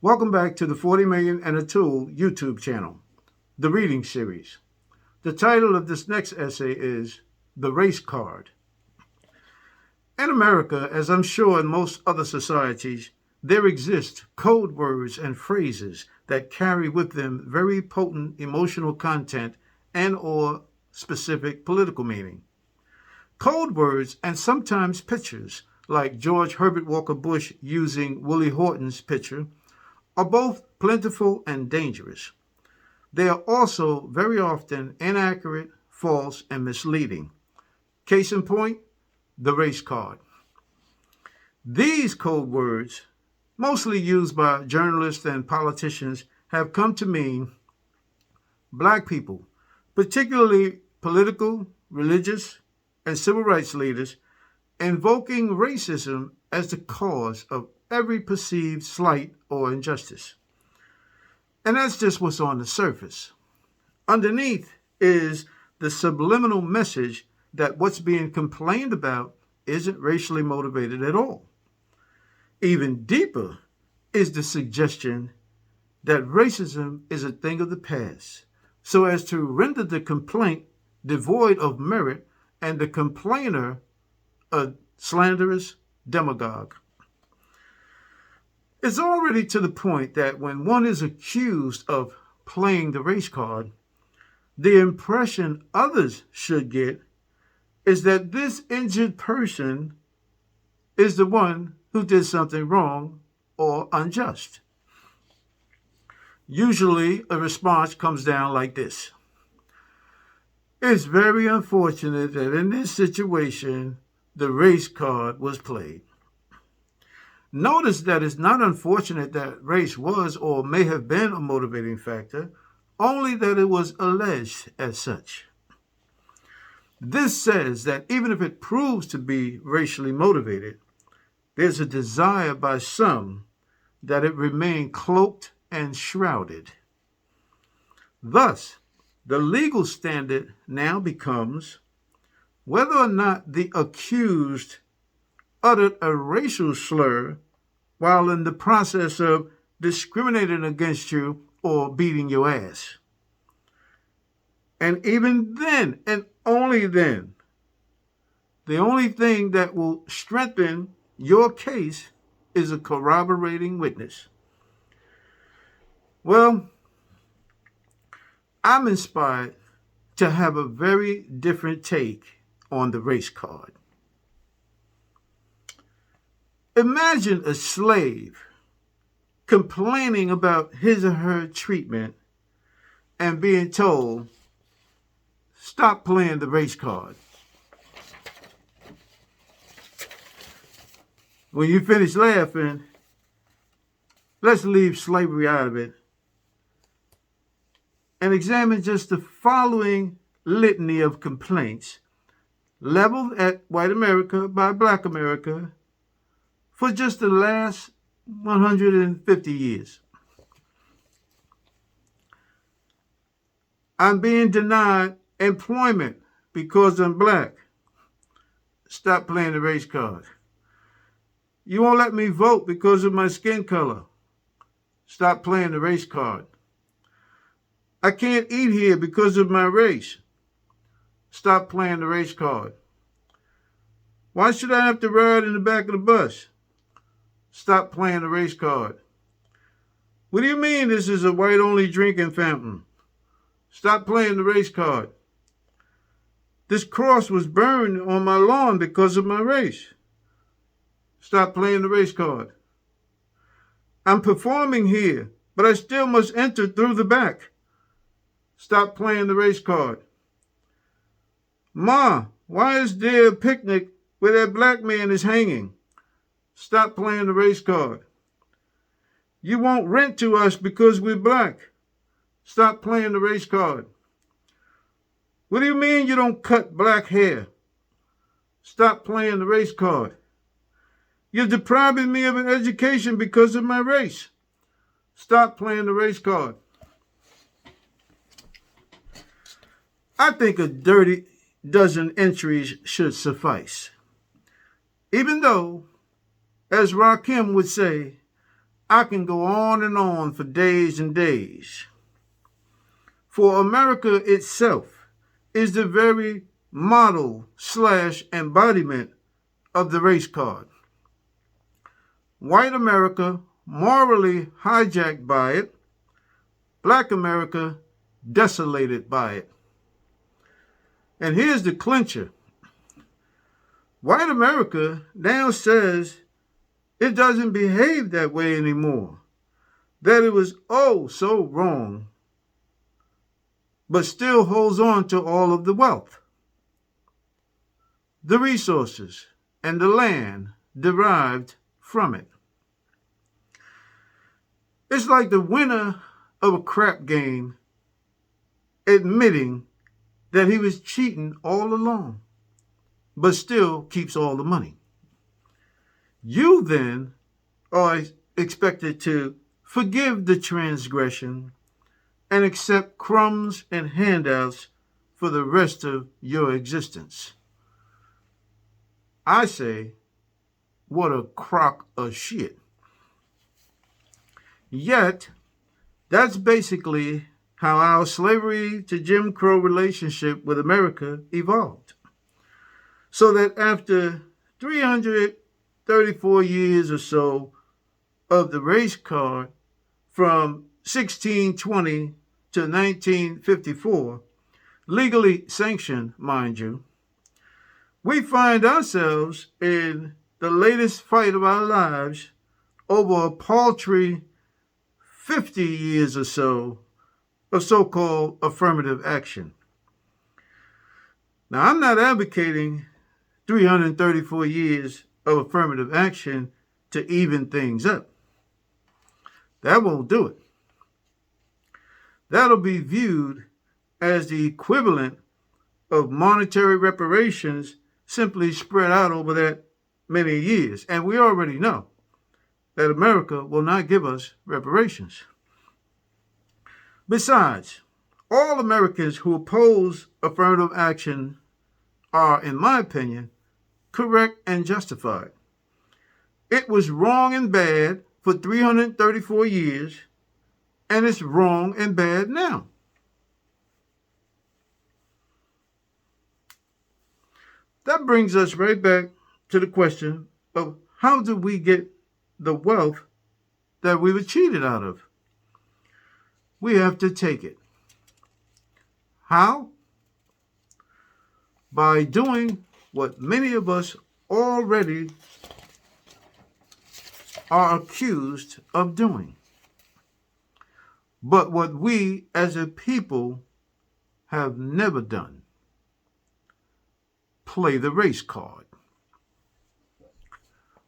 Welcome back to the 40 Million and a Tool YouTube channel, the reading series. The title of this next essay is The Race Card. In America, as I'm sure in most other societies, there exist code words and phrases that carry with them very potent emotional content and or specific political meaning. Code words and sometimes pictures, like George Herbert Walker Bush using Willie Horton's picture, are both plentiful and dangerous. They are also very often inaccurate, false, and misleading. Case in point, the race card. These code words, mostly used by journalists and politicians, have come to mean black people, particularly political, religious, and civil rights leaders, invoking racism as the cause of every perceived slight or injustice. And that's just what's on the surface. Underneath is the subliminal message that what's being complained about isn't racially motivated at all. Even deeper is the suggestion that racism is a thing of the past, so as to render the complaint devoid of merit and the complainer a slanderous demagogue. It's already to the point that when one is accused of playing the race card, the impression others should get is that this injured person is the one who did something wrong or unjust. Usually, a response comes down like this. It's very unfortunate that in this situation, the race card was played. Notice that it's not unfortunate that race was or may have been a motivating factor, only that it was alleged as such. This says that even if it proves to be racially motivated, there's a desire by some that it remain cloaked and shrouded. Thus, the legal standard now becomes whether or not the accused uttered a racial slur while in the process of discriminating against you or beating your ass. And even then, and only then, the only thing that will strengthen your case is a corroborating witness. Well, I'm inspired to have a very different take on the race card. Imagine a slave complaining about his or her treatment and being told, stop playing the race card. When you finish laughing, let's leave slavery out of it and examine just the following litany of complaints leveled at white America by black America for just the last 150 years. I'm being denied employment because I'm black. Stop playing the race card. You won't let me vote because of my skin color. Stop playing the race card. I can't eat here because of my race. Stop playing the race card. Why should I have to ride in the back of the bus? Stop playing the race card. What do you mean this is a white-only drinking fountain? Stop playing the race card. This cross was burned on my lawn because of my race. Stop playing the race card. I'm performing here, but I still must enter through the back. Stop playing the race card. Ma, why is there a picnic where that black man is hanging? Stop playing the race card. You won't rent to us because we're black. Stop playing the race card. What do you mean you don't cut black hair? Stop playing the race card. You're depriving me of an education because of my race. Stop playing the race card. I think a dirty dozen entries should suffice. Even though, as Rakim would say, I can go on and on for days and days. For America itself is the very model/embodiment of the race card. White America morally hijacked by it, Black America desolated by it. And here's the clincher. White America now says it doesn't behave that way anymore, that it was oh so wrong, but still holds on to all of the wealth, the resources, and the land derived from it. It's like the winner of a crap game admitting that he was cheating all along, but still keeps all the money. You then are expected to forgive the transgression and accept crumbs and handouts for the rest of your existence. I say, what a crock of shit. Yet, that's basically how our slavery to Jim Crow relationship with America evolved. So that after 334 years or so of the race card, from 1620 to 1954, legally sanctioned, mind you, we find ourselves in the latest fight of our lives over a paltry 50 years or so of so-called affirmative action. Now, I'm not advocating 334 years of affirmative action to even things up. That won't do it. That'll be viewed as the equivalent of monetary reparations simply spread out over that many years. And we already know that America will not give us reparations. Besides, all Americans who oppose affirmative action are, in my opinion, correct and justified. It was wrong and bad for 334 years, and it's wrong and bad now. That brings us right back to the question of how do we get the wealth that we were cheated out of? We have to take it. How? By doing what many of us already are accused of doing, but what we as a people have never done: play the race card.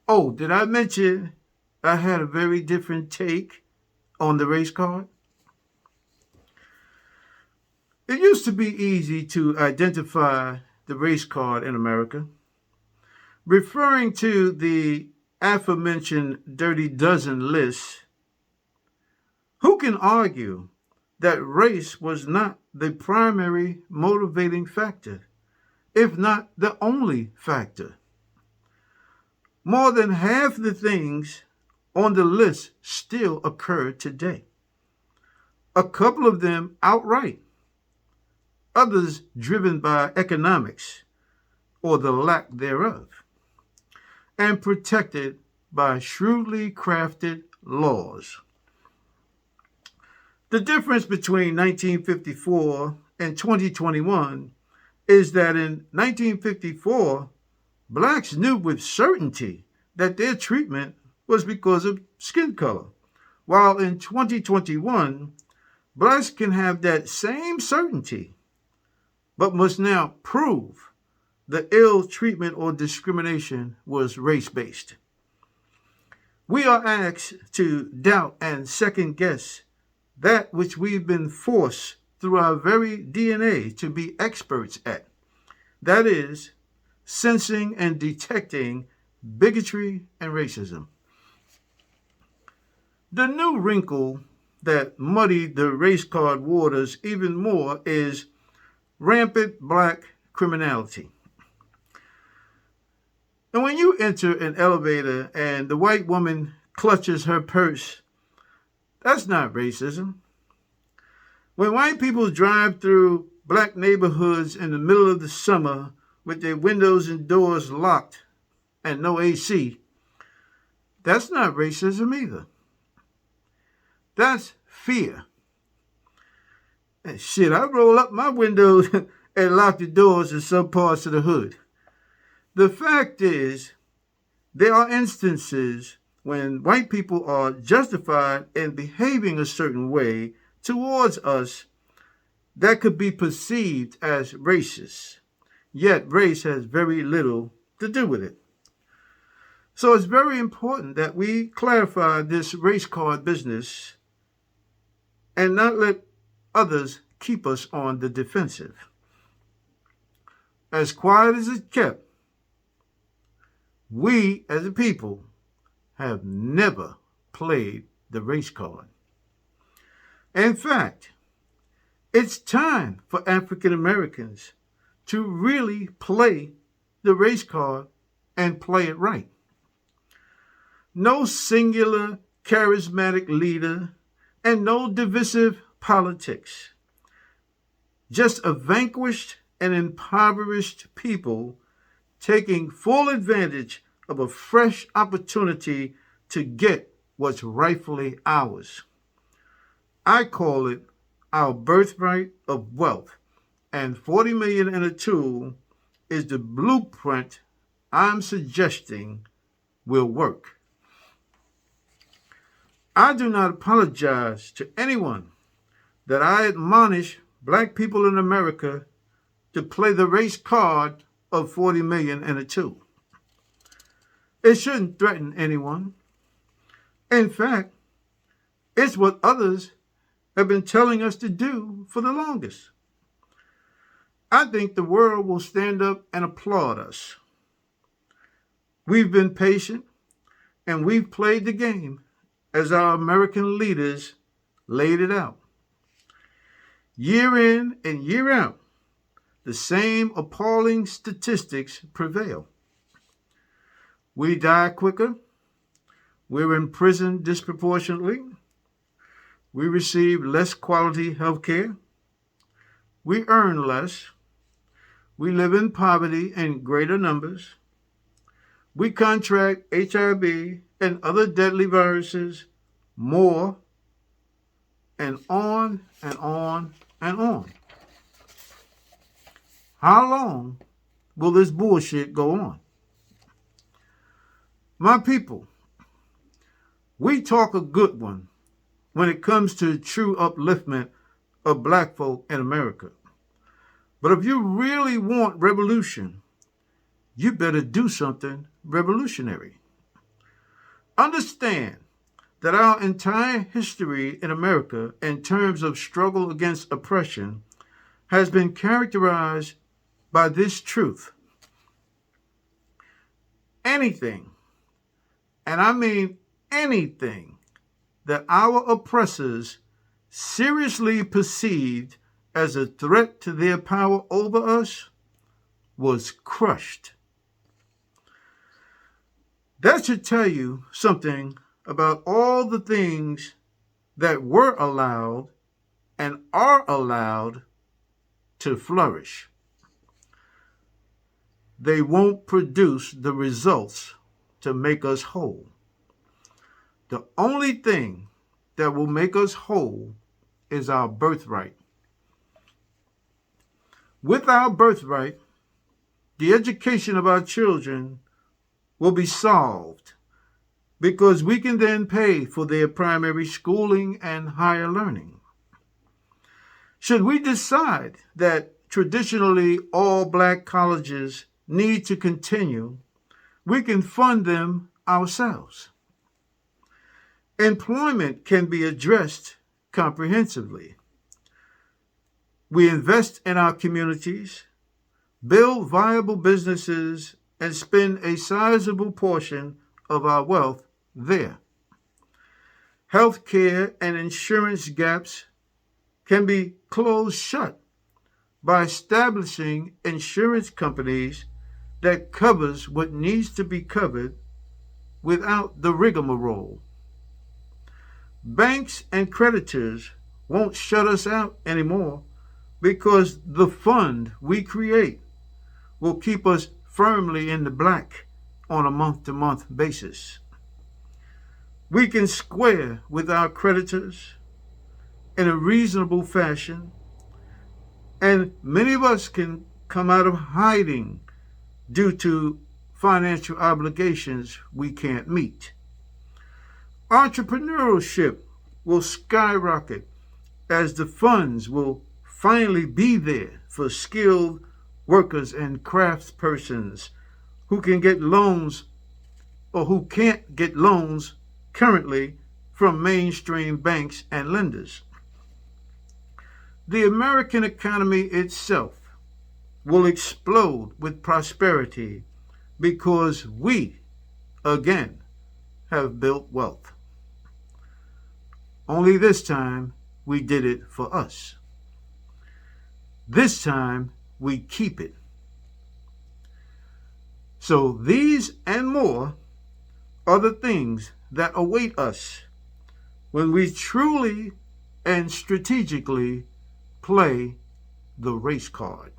Oh, did I mention I had a very different take on the race card? It used to be easy to identify the race card in America, referring to the aforementioned Dirty Dozen list. Who can argue that race was not the primary motivating factor, if not the only factor? More than half the things on the list still occur today. A couple of them outright, others driven by economics or the lack thereof, and protected by shrewdly crafted laws. The difference between 1954 and 2021 is that in 1954, blacks knew with certainty that their treatment was because of skin color, while in 2021, blacks can have that same certainty, but must now prove the ill treatment or discrimination was race-based. We are asked to doubt and second-guess that which we've been forced through our very DNA to be experts at. That is, sensing and detecting bigotry and racism. The new wrinkle that muddied the race card waters even more is rampant black criminality. And when you enter an elevator and the white woman clutches her purse. That's not racism. When white people drive through black neighborhoods in the middle of the summer with their windows and doors locked and no AC, that's not racism either. That's fear. And shit, I roll up my windows and lock the doors in some parts of the hood. The fact is, there are instances when white people are justified in behaving a certain way towards us that could be perceived as racist, yet race has very little to do with it. So it's very important that we clarify this race card business and not let others keep us on the defensive. As quiet as it's kept, we as a people have never played the race card. In fact, it's time for African Americans to really play the race card and play it right. No singular charismatic leader and no divisive politics. Just a vanquished and impoverished people taking full advantage of a fresh opportunity to get what's rightfully ours. I call it our birthright of wealth, and 40 million and a tool is the blueprint I'm suggesting will work. I do not apologize to anyone that I admonish black people in America to play the race card of 40 million and a tool. It shouldn't threaten anyone. In fact, it's what others have been telling us to do for the longest. I think the world will stand up and applaud us. We've been patient and we've played the game as our American leaders laid it out. Year in and year out, the same appalling statistics prevail. We die quicker. We're in prison disproportionately. We receive less quality health care. We earn less. We live in poverty in greater numbers. We contract HIV and other deadly viruses more, and on and on and on. How long will this bullshit go on? My people, we talk a good one when it comes to true upliftment of black folk in America. But if you really want revolution, you better do something revolutionary. Understand that our entire history in America in terms of struggle against oppression has been characterized by this truth. Anything, and I mean anything, that our oppressors seriously perceived as a threat to their power over us was crushed. That should tell you something about all the things that were allowed and are allowed to flourish. They won't produce the results to make us whole. The only thing that will make us whole is our birthright. With our birthright, the education of our children will be solved because we can then pay for their primary schooling and higher learning. Should we decide that traditionally all black colleges need to continue, we can fund them ourselves. Employment can be addressed comprehensively. We invest in our communities, build viable businesses, and spend a sizable portion of our wealth there. Health care and insurance gaps can be closed shut by establishing insurance companies that covers what needs to be covered without the rigmarole Banks and creditors won't shut us out anymore because the fund we create will keep us firmly in the black on a month-to-month basis. We can square with our creditors in a reasonable fashion, and many of us can come out of hiding due to financial obligations we can't meet. Entrepreneurship will skyrocket as the funds will finally be there for skilled workers and craftspersons who can get loans or who can't get loans currently from mainstream banks and lenders. The American economy itself will explode with prosperity because we, again, have built wealth. Only this time we did it for us. This time we keep it. So these and more are the things that await us when we truly and strategically play the race card.